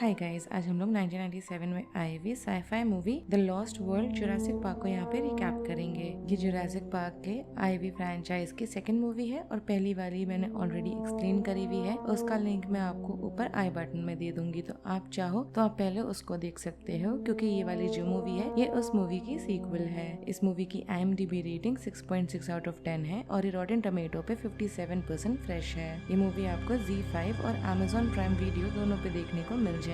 Hi guys, आज हम लोग 1997 में आई हुई sci-fi movie the lost world Jurassic Park को यहाँ पे रिकैप करेंगे। ये जुरासिक पार्क के आई हुई फ्रेंचाइज की सेकंड मूवी है और पहली वाली मैंने ऑलरेडी एक्सप्लेन करी हुई है। उसका लिंक मैं आपको ऊपर आई बटन में दे दूंगी, तो आप चाहो तो आप पहले उसको देख सकते हो, क्योंकि ये वाली जो मूवी है ये उस मूवी की सीक्वल है। इस मूवी की IMDb रेटिंग 6.6 आउट ऑफ 10 है और ये रॉटेन टमेटो पे 57% फ्रेश है। ये मूवी आपको Z5 और Amazon प्राइम वीडियो दोनों पे देखने को मिल जाएगी।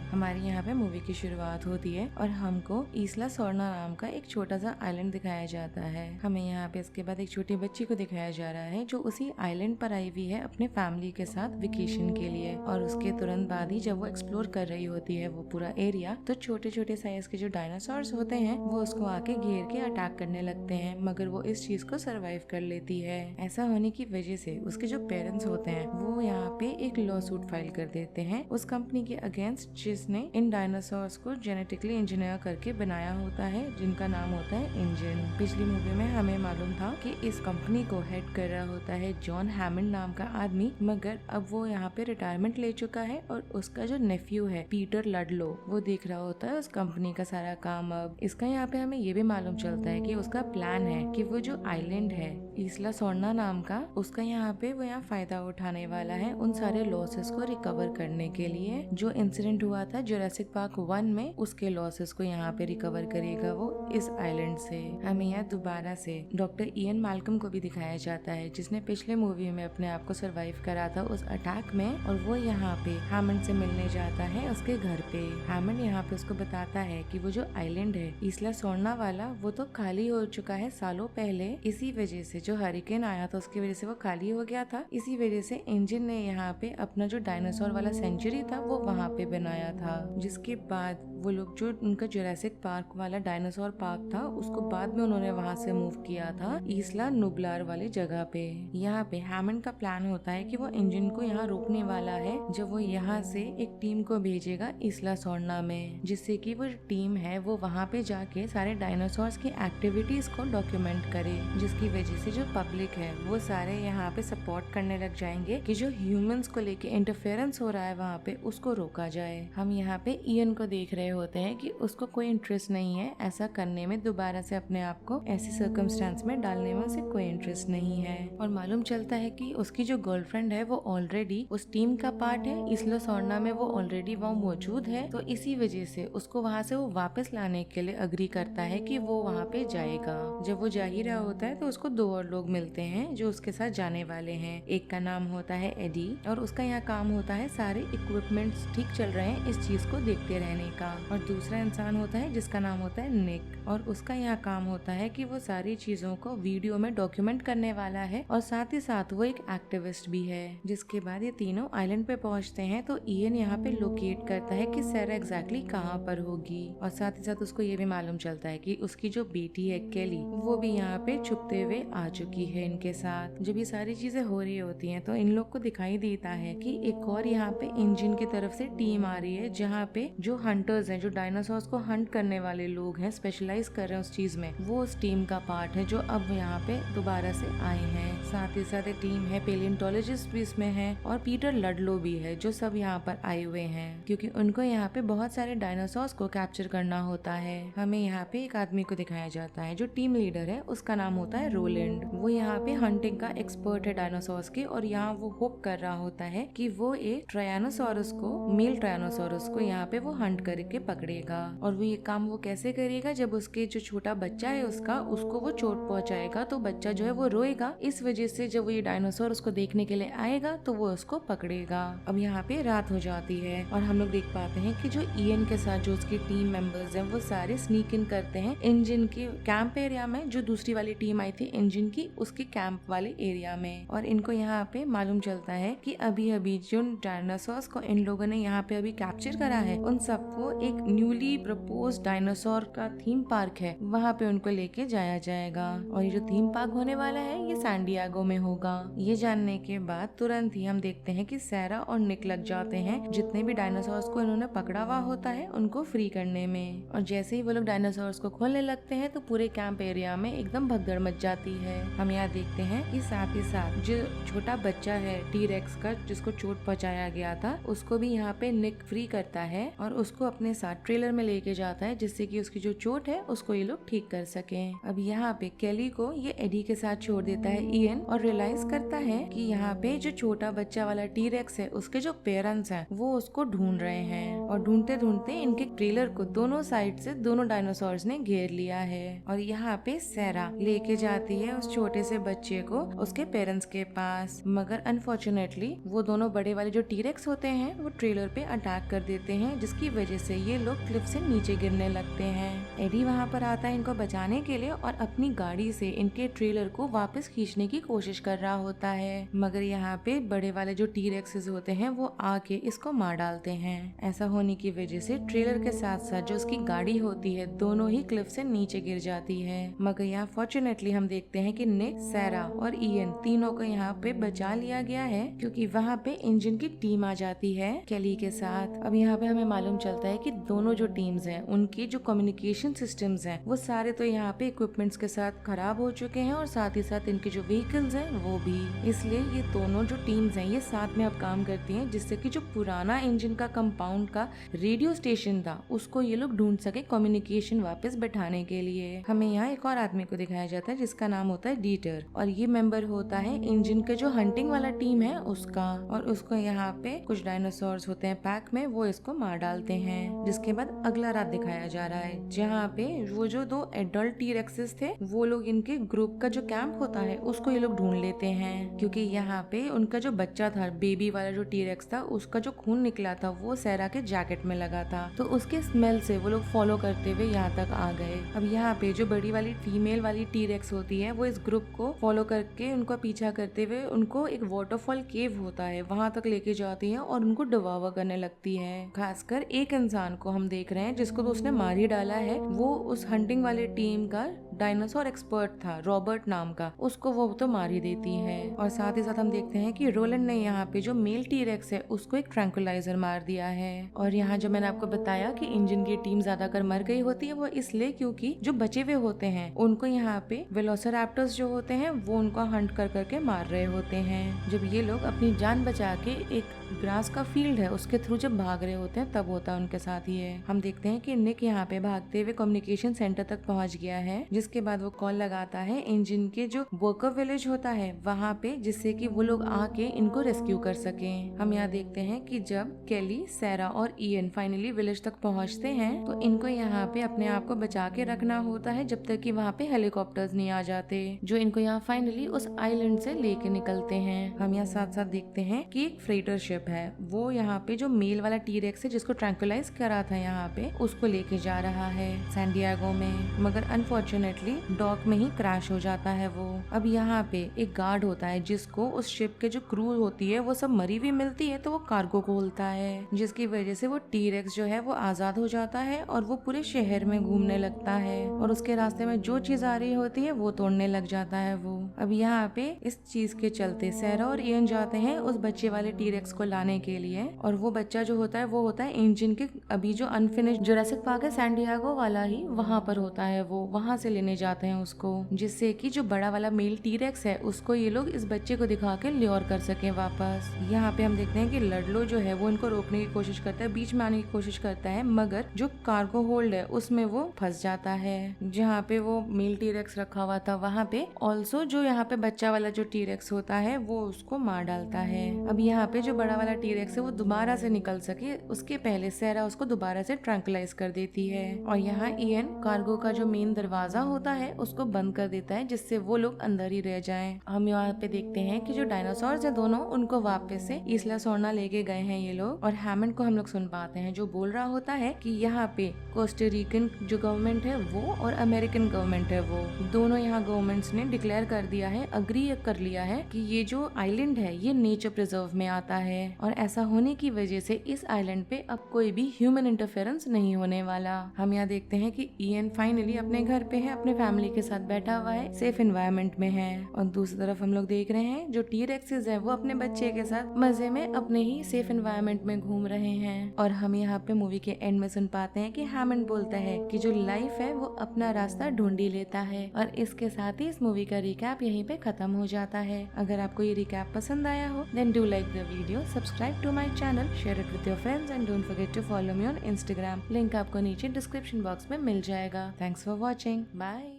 हमारी यहाँ पे मूवी की शुरुआत होती है और हमको ईस्ला सोर्ना नाम का एक छोटा सा आइलैंड दिखाया जाता है। हमें यहाँ पे इसके बाद एक छोटी बच्ची को दिखाया जा रहा है जो उसी आइलैंड पर आई हुई है अपने फैमिली के साथ वेकेशन के लिए। और उसके तुरंत बाद ही जब वो एक्सप्लोर कर रही होती है वो पूरा एरिया, तो छोटे छोटे साइज के जो डायनासोर्स होते हैं वो उसको आके घेर के अटैक करने लगते हैं, मगर वो इस चीज को सरवाइव कर लेती है। ऐसा होने की वजह से उसके जो पेरेंट्स होते हैं वो यहाँ पे एक लॉ सूट फाइल कर देते हैं उस कंपनी के अगेंस्ट जिसने इन डायनासोर्स को जेनेटिकली इंजीनियर करके बनाया होता है, जिनका नाम होता है इंजन। पिछली मूवी में हमें मालूम था कि इस कंपनी को हेड कर रहा होता है जॉन हैमंड नाम का आदमी, मगर अब वो यहाँ पे रिटायरमेंट ले चुका है और उसका जो नेफ्यू है पीटर लडलो वो देख रहा होता है उस कंपनी का सारा काम। अब इसका यहाँ पे हमें ये भी मालूम चलता है कि उसका प्लान है कि वो जो आइलैंड है ईस्ला सोर्ना नाम का, उसका यहाँ पे वो यहाँ फायदा उठाने वाला है उन सारे लॉसेस को रिकवर करने के लिए। जो इंसिडेंट हुआ था जुरासिक पार्क 1 में, उसके लॉसेस को यहाँ पे रिकवर करेगा वो इस आइलैंड से। हमें यहाँ दोबारा से डॉक्टर इयन मैल्कम को भी दिखाया जाता है जिसने पिछले मूवी में अपने आप को सरवाइव करा था उस अटैक में, और वो यहाँ पे हैमंड से मिलने जाता है उसके घर पे। हैमंड यहाँ पे उसको बताता है कि वो जो आइलैंड है ईस्ला सोर्ना वाला वो तो खाली हो चुका है सालों पहले, इसी वजह से जो हरिकेन आया था उसकी वजह से वो खाली हो गया था। इसी वजह से इंजन ने यहाँ पे अपना जो डायनासोर वाला सेंचुरी था वो वहाँ पे बनाया था, जिसके बाद वो लोग जो उनका जुरासिक पार्क वाला डायनासोर पार्क था उसको बाद में उन्होंने वहाँ से मूव किया था ईस्ला नुब्लार वाली जगह पे। यहाँ पे हैमंड का प्लान होता है कि वो इंजन को यहाँ रोकने वाला है जब वो यहाँ से एक टीम को भेजेगा ईस्ला सोर्ना में, जिससे कि वो टीम है वो वहाँ पे जाके सारे डायनासोर्स की एक्टिविटीज को डॉक्यूमेंट करे, जिसकी वजह से जो पब्लिक है वो सारे यहाँ पे सपोर्ट करने लग जाएंगे कि जो ह्यूमंस को लेके इंटरफेरेंस हो रहा है वहाँ पे उसको रोका जाए। हम यहाँ पे इयन को देख रहे होते हैं कि उसको कोई इंटरेस्ट नहीं है ऐसा करने में, दोबारा से अपने आप को ऐसी सर्कमस्टेंस में डालने में उसे कोई इंटरेस्ट नहीं है। और मालूम चलता है कि उसकी जो गर्लफ्रेंड है वो ऑलरेडी उस टीम का पार्ट है, ईस्ला सोर्ना में वो ऑलरेडी वहाँ मौजूद है, तो इसी वजह से उसको वहाँ से वो वापस लाने के लिए अग्री करता है कि वो वहाँ पे जाएगा। जब वो जा ही रहा होता है तो उसको दो और लोग मिलते हैं जो उसके साथ जाने वाले हैं। एक का नाम होता है एडी और उसका यहाँ काम होता है सारे इक्विपमेंट्स ठीक चल रहे हैं इस चीज को देखते रहने का, और दूसरा इंसान होता है जिसका नाम होता है निक और उसका यहाँ काम होता है कि वो सारी चीजों को वीडियो में डॉक्यूमेंट करने वाला है और साथ ही साथ वो एक एक्टिविस्ट भी है। जिसके बाद ये तीनों आइलैंड पे पहुँचते हैं तो इयन यहाँ पे लोकेट करता है कि सैरा एग्जैक्टली कहाँ पर होगी, और साथ ही साथ उसको ये भी मालूम चलता है कि उसकी जो बेटी है केली वो भी यहाँ पे छुपते हुए आ चुकी है इनके साथ। जब ये सारी चीजें हो रही होती हैं तो इन लोग को दिखाई देता है कि एक और यहाँ पे इंजन की तरफ से टीम आ रही है जहाँ पे जो हंटर्स हैं, जो डायनासोर्स को हंट करने वाले लोग हैं, स्पेशलाइज कर रहे हैं उस चीज में, वो उस टीम का पार्ट है जो अब यहाँ पे दोबारा से आए हैं। साथ ही साथ एक टीम है पेलियोंटोलॉजिस्ट भी इसमें है और पीटर लडलो भी है, जो सब यहाँ पर आए हुए हैं क्योंकि उनको यहाँ पे बहुत सारे डायनासोर्स को कैप्चर करना होता है। हमें यहाँ पे एक आदमी को दिखाया जाता है जो टीम लीडर है, उसका नाम होता है रोलैंड। वो यहाँ पे हंटिंग का एक्सपर्ट है डायनासोर्स के, और यहाँ वो होप कर रहा होता है कि वो एक ट्रायनोसोरस को, मेल ट्रायनोसोरस को यहाँ पे वो हंट करके पकड़ेगा। और वो ये काम वो कैसे करेगा, जब उसके जो छोटा बच्चा है उसको वो चोट पहुंचाएगा तो बच्चा जो है वो रोएगा, इस वजह से जब वो ये डायनासोर उसको देखने के लिए आएगा तो वो उसको पकड़ेगा। अब यहाँ पे रात हो जाती है और हम लोग देख पाते हैं कि जो इयन के साथ जो उसकी टीम मेंबर्स हैं वो सारे स्नीक इन करते हैं इंजन के कैंप एरिया में, जो दूसरी वाली टीम आई थी इंजन की उसके कैंप वाले एरिया में। और इनको यहाँ पे मालूम चलता है कि अभी अभी जो डायनासोर्स को इन लोगों ने यहाँ पे अभी कैप्चर करा है उन सबको एक न्यूली प्रपोज डायनासोर का थीम पार्क है वहाँ पे उनको लेके जाया जाएगा, और ये जो थीम पार्क होने वाला है ये सैन डिएगो में होगा। ये जानने के बाद तुरंत ही हम देखते हैं कि सैरा और निक लग जाते हैं जितने भी डायनासोर्स को इन्होंने पकड़ा हुआ होता है उनको फ्री करने में, और जैसे ही वो लोग डायनासोर्स को खोलने लगते हैं तो पूरे कैंप एरिया में एकदम भगदड़ मच जाती है। हम यहाँ देखते हैं कि साथ ही साथ जो छोटा बच्चा है टी-रेक्स का जिसको चोट पहुँचाया गया था उसको भी यहाँ पे निक फ्री करता है और उसको अपने साथ ट्रेलर में लेके जाता है, जिससे कि उसकी जो चोट है उसको ये लोग ठीक कर सके। अब यहाँ पे केली को ये एडी के साथ छोड़ देता है इयन, और रियलाइज करता है कि यहाँ पे जो छोटा बच्चा वाला टी-रेक्स है उसके जो पेरेंट्स हैं वो उसको ढूंढ रहे हैं, और ढूंढते ढूंढते इनके ट्रेलर को दोनों साइड से दोनों डायनासोर्स ने घेर लिया है। और यहाँ पे सैरा लेके जाती है उस छोटे से बच्चे को उसके पेरेंट्स के पास, मगर अनफॉर्चुनेटली वो दोनों बड़े वाले जो टी-रेक्स होते हैं वो ट्रेलर पे अटैक कर देते हैं, जिसकी वजह से ये लोग क्लिफ से नीचे गिरने लगते हैं। एडी वहाँ पर आता है इनको बचाने के लिए और अपनी गाड़ी से इनके ट्रेलर को वापस खींचने की कोशिश कर रहा होता है, मगर यहाँ पे बड़े वाले जो टी-रेक्सेस होते हैं वो आके इसको मार डालते हैं। ऐसा होने की वजह से ट्रेलर के साथ साथ जो उसकी गाड़ी होती है दोनों ही क्लिफ से नीचे गिर जाती है। मगर यहाँ फॉर्चुनेटली हम देखते हैं कि निक, सैरा और इयन तीनों को यहाँ पे बचा लिया गया है, क्योंकि वहाँ पे इंजन की टीम आ जाती है केली के साथ। अब यहाँ पे हमें मालूम चलता है कि दोनों जो टीम्स हैं उनकी जो कम्युनिकेशन सिस्टम्स हैं वो सारे तो यहाँ पे इक्विपमेंट्स के साथ खराब हो चुके हैं, और साथ ही साथ इनके जो व्हीकल्स हैं वो भी। इसलिए ये दोनों जो टीम्स हैं ये साथ में अब काम करती हैं, जिससे कि जो पुराना इंजन का कंपाउंड का रेडियो स्टेशन था उसको ये लोग ढूंढ सके कम्युनिकेशन वापस बैठाने के लिए। हमें यहाँ एक और आदमी को दिखाया जाता है जिसका नाम होता है डीटर, और ये मेंबर होता है इंजन के जो हंटिंग वाला टीम है उसका, और उसको यहाँ पे कुछ डायनासोर्स होते हैं पैक में, वो इसको मार डालते हैं। जिसके बाद अगला रात दिखाया जा रहा है जहाँ पे वो जो दो एडल्ट टी-रेक्सेस थे वो लोग इनके ग्रुप का जो कैंप होता है उसको ये लोग ढूंढ लेते हैं, क्योंकि यहाँ पे उनका जो बच्चा था बेबी वाला जो टी-रेक्स था उसका जो खून निकला था वो सैरा के जैकेट में लगा था, तो उसके स्मेल से वो लोग फॉलो करते हुए यहाँ तक आ गए। अब यहाँ पे जो बड़ी वाली फीमेल वाली टी-रेक्स होती है वो इस ग्रुप को फॉलो करके उनका पीछा करते हुए उनको एक वाटरफॉल केव होता है वहां तक लेके जाती है और उनको डवावा करने लगती है। खासकर एक इंसान को हम देख रहे हैं जिसको तो उसने मार ही डाला है, वो उस हंटिंग वाले टीम का डायनासोर एक्सपर्ट था रॉबर्ट नाम का, उसको वो तो मार ही देती है। और साथ ही साथ हम देखते हैं कि रोलैंड ने यहाँ पे जो मेल टी-रेक्स है उसको एक ट्रैंकुलाइजर मार दिया है। और यहाँ जो मैंने आपको बताया कि इंजन की टीम ज्यादातर मर गई होती है वो इसलिए क्योंकि जो बचे हुए होते हैं उनको यहाँ पे वेलोसिराप्टर्स जो होते हैं वो उनको हंट कर करके मार रहे होते हैं। जब ये लोग अपनी जान बचा के एक ग्रास का फील्ड है उसके थ्रू जब भाग रहे होते हैं तब होता है उनके साथ ये। हम देखते हैं कि निक यहाँ पे भागते हुए कम्युनिकेशन सेंटर तक पहुंच गया है, जिसके बाद वो कॉल लगाता है इंजन के जो वर्कर विलेज होता है वहाँ पे, जिससे कि वो लोग आके इनको रेस्क्यू कर सके। हम यहाँ देखते हैं कि जब केली, सैरा और इयन फाइनली विलेज तक पहुँचते हैं तो इनको यहाँ पे अपने आप को बचा के रखना होता है जब तक कि वहाँ पे हेलीकॉप्टर्स नहीं आ जाते जो इनको यहाँ फाइनली उस आइलैंड से लेके निकलते हैं। हम यहाँ साथ साथ देखते हैं कि एक फ्रेटर शिप है वो यहाँ पे जो मेल वाला टी-रेक्स है जिसको ट्रैंकुलाइज करा था यहाँ पे उसको लेके जा रहा है सैन डिएगो में, मगर अनफॉर्चुनेटली डॉक में ही क्रैश हो जाता है वो। अब यहाँ पे एक गार्ड होता है जिसको उस शिप के जो क्रू होती है वो सब मरी हुई मिलती है, तो वो कार्गो खोलता है जिसकी वजह से वो टी-रेक्स जो है वो आजाद हो जाता है और वो पूरे शहर में घूमने लगता है और उसके रास्ते में जो चीज आ रही होती है वो तोड़ने लग जाता है वो। अब यहाँ पे इस चीज के चलते सैरा और इयन जाते हैं उस बच्चे वाले टी-रेक्स को लाने के लिए, और वो बच्चा जो होता है वो होता है इंजन के अभी जो अनफिनिश्ड जुरासिक पार्क है सैन डिएगो वाला ही वहाँ पर होता है, वो वहाँ से लेने जाते हैं उसको, जिससे कि जो बड़ा वाला मेल टी-रेक्स है उसको ये लोग इस बच्चे को दिखा के ल्योर कर सके वापस। यहाँ पे हम देखते हैं कि लडलो जो है वो इनको रोकने की कोशिश करता है, बीच में आने की कोशिश करता है, मगर जो कार्गो होल्ड है उसमें वो फंस जाता है जहाँ पे वो मेल टी-रेक्स रखा हुआ था वहाँ पे। ऑल्सो जो यहाँ पे बच्चा वाला जो टी-रेक्स होता है वो उसको मार डालता है। अब यहाँ पे जो बड़ा वाला टी-रेक्स है वो दोबारा से निकल सके उसके पहले सैरा उसको दोबारा से ट्रैंकुलाइज कर देती है, और यहाँ इयन कार्गो का जो मेन दरवाजा होता है उसको बंद कर देता है जिससे वो लोग अंदर ही रह जाएं। हम यहाँ पे देखते हैं कि जो डायनासोर्स है दोनों उनको वापस से इसला सोर्ना लेके गए हैं ये लोग, और हैमंड को हम लोग सुन पाते हैं जो बोल रहा होता है कि यहाँ पे कोस्टारिकन जो गवर्नमेंट है वो और अमेरिकन गवर्नमेंट है वो दोनों यहाँ गवर्नमेंट्स ने डिक्लेयर कर दिया है, अग्री कर लिया है कि ये जो आइलैंड है ये नेचर प्रिजर्व में आता है, और ऐसा होने की वजह से इस आइलैंड पे अब कोई भी ह्यूमन इंटरफेरेंस नहीं होने वाला। हम यहाँ देखते हैं कि इयन फाइनली अपने घर पे है, अपने फैमिली के साथ बैठा हुआ है, सेफ एनवायरनमेंट में है, और दूसरी तरफ हम लोग देख रहे हैं जो टी-रेक्सेस है वो अपने बच्चे के साथ मजे में अपने ही सेफ एनवायरनमेंट में घूम रहे हैं। और हम यहाँ पे मूवी के एंड में सुन पाते हैं कि हैमंड बोलता है कि जो लाइफ है वो अपना रास्ता ढूंढ ही लेता है। और इसके साथ ही इस मूवी का रिकैप यहीं पे खत्म हो जाता है। अगर आपको ये रिकैप पसंद आया हो then do like the video, subscribe to my channel, share it with your friends and don't forget to follow me on Instagram. Link आपको नीचे डिस्क्रिप्शन बॉक्स में मिल जाएगा। Thanks for watching, bye.